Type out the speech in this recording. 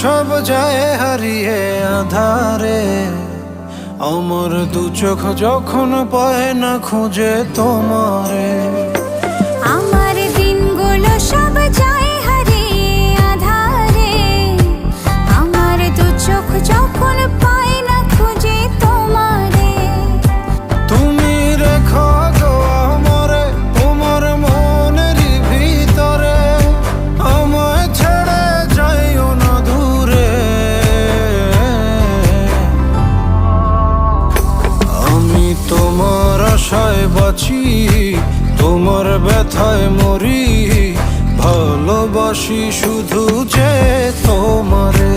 সব যায় হারিয়ে আধারে, আমার দু চোখ যখন পায় না খুঁজে তোমারে। আমার দিনগুলো সব যায় হারিয়ে আধারে, আমার দু চোখ যখন পায় না খুঁজে তোমারে। তুমি রেখো গো আমারে তোমার মনের ভিতরে, আমায় ছেড়ে যাইও না দূরে। আমি তোমার আশায় বাঁচি, তোমার ব্যথায় মরি, ভালোবাসি শুধু যে তোমারে।